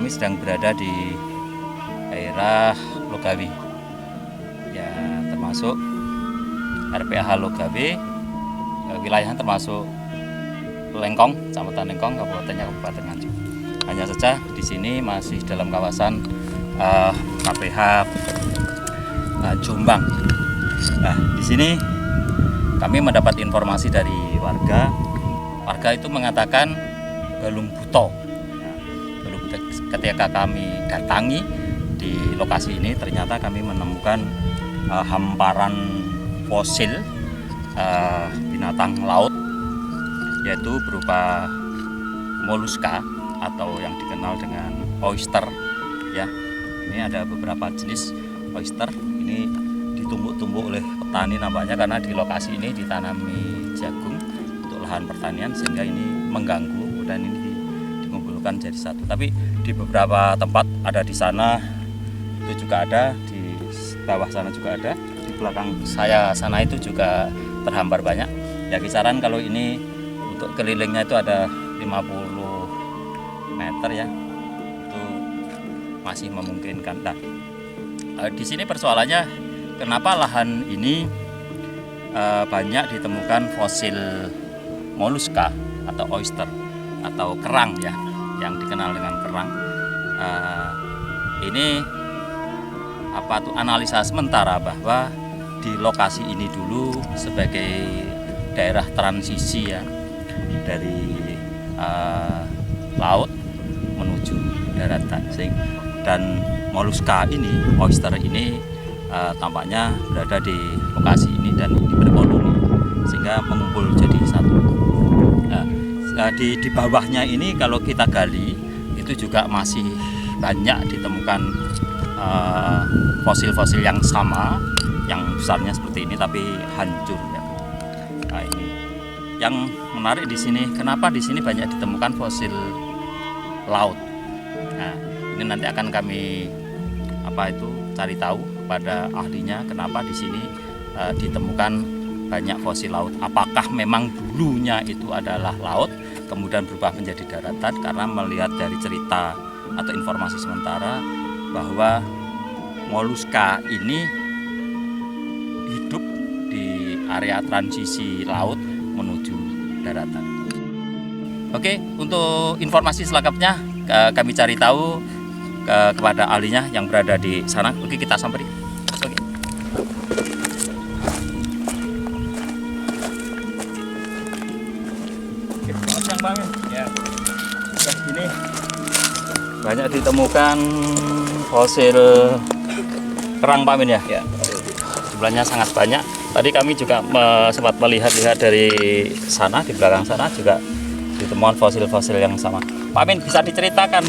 kami sedang berada di daerah Logawi, ya termasuk RPH Logawi, wilayahnya termasuk Lengkong, Kecamatan Lengkong, Kabupatennya Kabupaten Nganjuk. Hanya saja di sini masih dalam kawasan KPH Jombang. Nah, di sini kami mendapat informasi dari warga. Warga itu mengatakan belum buto. Ketika kami datangi di lokasi ini, ternyata kami menemukan hamparan fosil binatang laut, yaitu berupa moluska atau yang dikenal dengan oyster. Ya, ini ada beberapa jenis oyster. Ini ditumbuk-tumbuk oleh petani nampaknya, karena di lokasi ini ditanami jagung untuk lahan pertanian, sehingga ini mengganggu dan ini dikumpulkan jadi satu. Tapi di beberapa tempat ada, di sana itu juga ada, di bawah sana juga ada, di belakang saya sana itu juga terhampar banyak. Ya kisaran kalau ini untuk kelilingnya itu ada 50 meter ya, itu masih memungkinkan. Nah, di sini persoalannya kenapa lahan ini banyak ditemukan fosil moluska atau oyster atau kerang ya, yang dikenal dengan kerang. Ini analisa sementara bahwa di lokasi ini dulu sebagai daerah transisi ya, dari laut menuju daratan, dan moluska ini, oyster ini tampaknya berada di lokasi ini dan ini berkoloni sehingga mengumpul jadi satu. Di bawahnya ini kalau kita gali itu juga masih banyak ditemukan fosil-fosil yang sama, yang besarnya seperti ini tapi hancur ya. Nah, ini yang menarik di sini, kenapa di sini banyak ditemukan fosil laut. Nah, ini nanti akan kami cari tahu kepada ahlinya, kenapa di sini ditemukan banyak fosil laut. Apakah memang dulunya itu adalah laut kemudian berubah menjadi daratan? Karena melihat dari cerita atau informasi sementara bahwa moluska ini hidup di area transisi laut menuju daratan. Oke, untuk informasi selengkapnya kami cari tahu kepada ahlinya yang berada di sana. Oke, kita samperin. Oke. Ya. Ini banyak ditemukan fosil kerang Pak Min ya. Ya. Jumlahnya sangat banyak. Tadi kami juga sempat melihat-lihat dari sana, di belakang sana juga ditemukan fosil-fosil yang sama. Pak Min, bisa diceritakan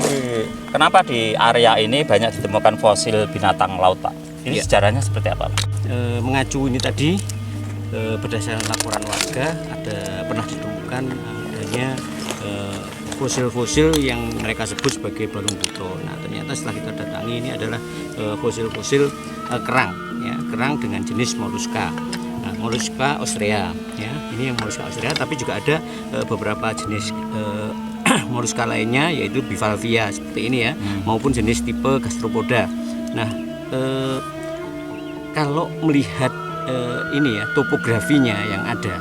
kenapa di area ini banyak ditemukan fosil binatang laut, Pak? Ini ya, sejarahnya seperti apa, Pak? Mengacu ini tadi berdasarkan laporan warga, pernah ditemukan adanya fosil-fosil yang mereka sebut sebagai balung buto. Nah, ternyata setelah kita datangi, ini adalah fosil-fosil kerang, ya, kerang dengan jenis moluska. Nah, moluska ostrea, ya, ini yang moluska ostrea, tapi juga ada beberapa jenis moluska lainnya, yaitu bivalvia seperti ini ya, maupun jenis tipe gastropoda. Nah, kalau melihat ini ya, topografinya yang ada,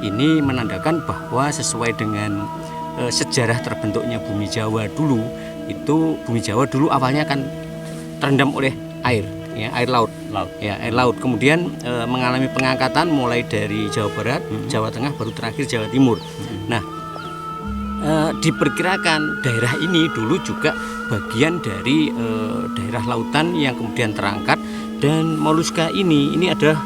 ini menandakan bahwa sesuai dengan sejarah terbentuknya bumi Jawa dulu, itu bumi Jawa dulu awalnya kan terendam oleh air, ya, air laut. Ya, air laut. Kemudian mengalami pengangkatan mulai dari Jawa Barat, Jawa Tengah, baru terakhir Jawa Timur. Nah, diperkirakan daerah ini dulu juga bagian dari daerah lautan yang kemudian terangkat, dan moluska ini adalah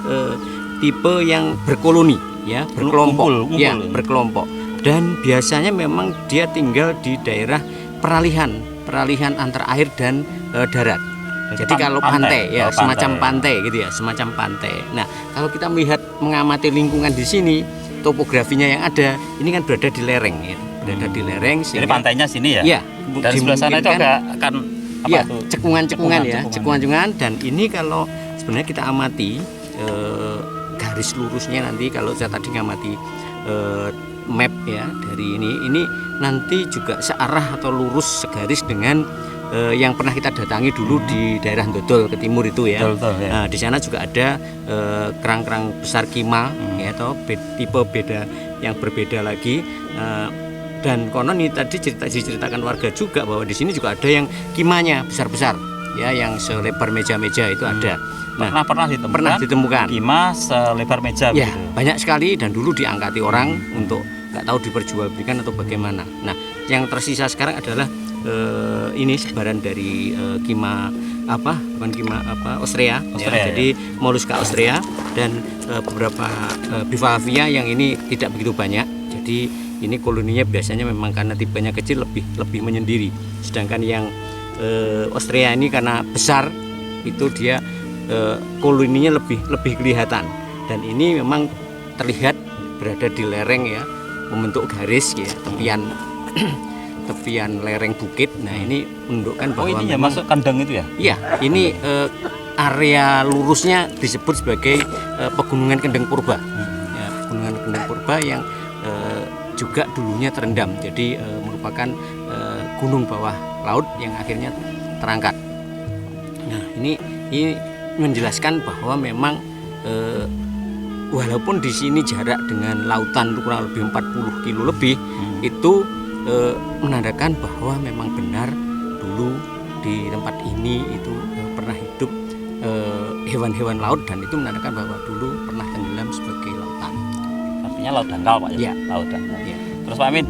tipe yang berkoloni, ya, berkelompok, ya, berkelompok. Dan biasanya memang dia tinggal di daerah peralihan antara air dan darat. Jadi kalau pantai ya, semacam pantai gitu ya, semacam pantai. Nah, kalau kita melihat mengamati lingkungan di sini, topografinya yang ada ini kan berada di lereng, ya, berada di lereng. Jadi pantainya sini ya? Iya. Dan sebelah sana itu akan ya, cekungan-cekungan ya, cekungan-cekungan. Dan ini kalau sebenarnya kita amati garis lurusnya, nanti kalau saya tadi ngamati map ya dari ini nanti juga searah atau lurus segaris dengan yang pernah kita datangi dulu di daerah Dodol ke timur itu ya. Betul, ya. Nah, di sana juga ada kerang-kerang besar kima ya, atau tipe beda yang berbeda lagi. Dan konon ini tadi diceritakan warga juga bahwa di sini juga ada yang kimanya besar-besar ya, yang selebar meja-meja itu ada. Nah, pernah ditemukan kima selebar meja ya, begitu. banyak sekali, dan dulu diangkati orang untuk nggak tahu diperjualbelikan atau bagaimana. Nah, yang tersisa sekarang adalah ini sebaran dari kima bukan kima Ostrea ya, jadi Mollusca Ostrea, dan beberapa bivalvia yang ini tidak begitu banyak. Jadi ini koloninya biasanya memang karena tipenya kecil lebih menyendiri, sedangkan yang Ostrea ini karena besar itu dia koloninya lebih kelihatan, dan ini memang terlihat berada di lereng ya, membentuk garis ya, tepian lereng bukit. Nah, ini menunjukkan bahwa ini ya masuk kandang itu ya? Iya, ini area lurusnya disebut sebagai pegunungan Kendeng Purba. Ya, pegunungan Kendeng Purba yang juga dulunya terendam, jadi merupakan gunung bawah laut yang akhirnya terangkat. Nah, ini menjelaskan bahwa memang walaupun di sini jarak dengan lautan kurang lebih 40 kilo lebih, itu menandakan bahwa memang benar dulu di tempat ini itu pernah hidup hewan-hewan laut, dan itu menandakan bahwa dulu pernah tenggelam sebagai lautan. Artinya laut dangkal Pak ya? Ya. Laut dangkal. Ya. Terus Pak Amin,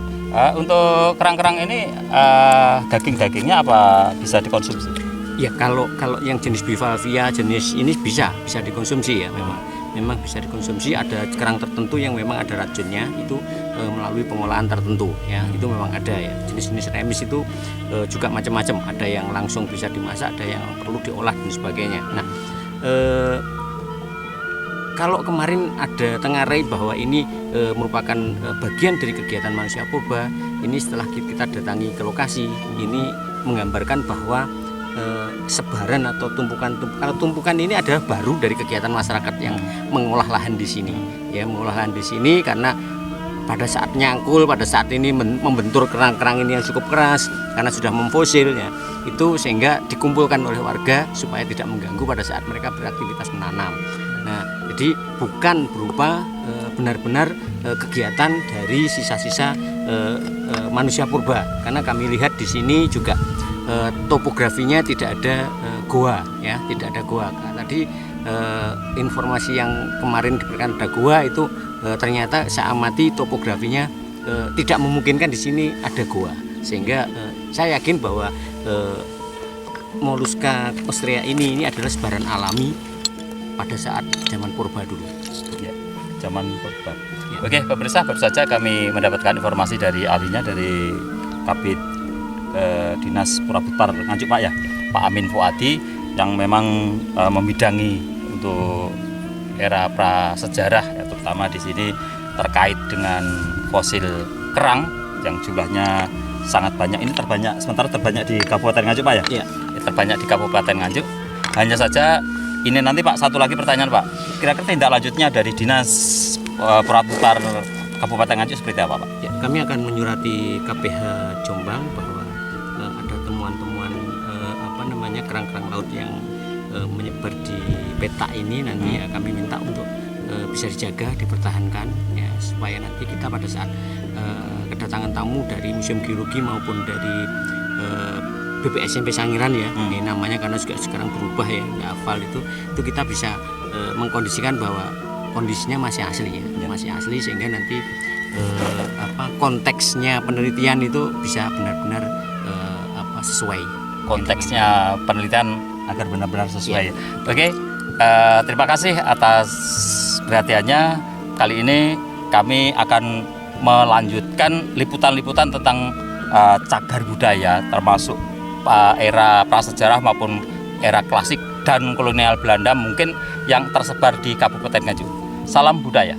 untuk kerang-kerang ini daging-dagingnya apa bisa dikonsumsi? Ya, kalau yang jenis bivalvia jenis ini bisa dikonsumsi ya, memang bisa dikonsumsi. Ada kerang tertentu yang memang ada racunnya, itu melalui pengolahan tertentu ya, itu memang ada ya. Jenis-jenis remis itu juga macam-macam, ada yang langsung bisa dimasak, ada yang perlu diolah dan sebagainya. Nah, kalau kemarin ada tengarai bahwa ini merupakan bagian dari kegiatan manusia purba, ini setelah kita datangi ke lokasi, ini menggambarkan bahwa sebaran atau tumpukan ini adalah baru dari kegiatan masyarakat yang mengolah lahan di sini ya, mengolah lahan di sini karena pada saat nyangkul, pada saat ini membentur kerang-kerang ini yang cukup keras karena sudah memfosil ya, itu sehingga dikumpulkan oleh warga supaya tidak mengganggu pada saat mereka beraktivitas menanam. Nah, jadi bukan berupa benar-benar kegiatan dari sisa-sisa manusia purba, karena kami lihat di sini juga topografinya tidak ada goa ya, tidak ada goa. Tadi informasi yang kemarin diberikan ada goa itu ternyata saya amati topografinya tidak memungkinkan di sini ada goa, sehingga saya yakin bahwa Mollusca Ostrea ini adalah sebaran alami pada saat zaman purba dulu. Ya, zaman purba. Ya. Oke, pemirsa, baru saja kami mendapatkan informasi dari ahlinya, dari Kabid Dinas Puraputar Nganjuk Pak ya, Pak Amin Fuadi, yang memang membidangi untuk era prasejarah ya, terutama di sini terkait dengan fosil kerang yang jumlahnya sangat banyak. Ini sementara terbanyak di Kabupaten Nganjuk Pak ya? Iya. Terbanyak di Kabupaten Nganjuk. Hanya saja ini nanti Pak, satu lagi pertanyaan Pak, kira-kira tindak lanjutnya dari Dinas Puraputar Kabupaten Nganjuk seperti apa Pak? Ya, kami akan menyurati KPH Jombang bahwa ada temuan-temuan kerang-kerang laut yang menyebar di peta ini. Nanti kami minta untuk bisa dijaga, dipertahankan ya, supaya nanti kita pada saat kedatangan tamu dari Museum Geologi maupun dari BPSMP Sangiran ya, ini namanya karena juga sekarang berubah ya, nggak hafal itu kita bisa mengkondisikan bahwa kondisinya masih asli ya, masih asli, sehingga nanti konteksnya penelitian itu bisa benar-benar sesuai. Konteksnya penelitian agar benar-benar sesuai. Ya. Oke, terima kasih atas perhatiannya. Kali ini kami akan melanjutkan liputan-liputan tentang cagar budaya, termasuk era prasejarah maupun era klasik dan kolonial Belanda mungkin yang tersebar di Kabupaten Nganjuk. Salam budaya.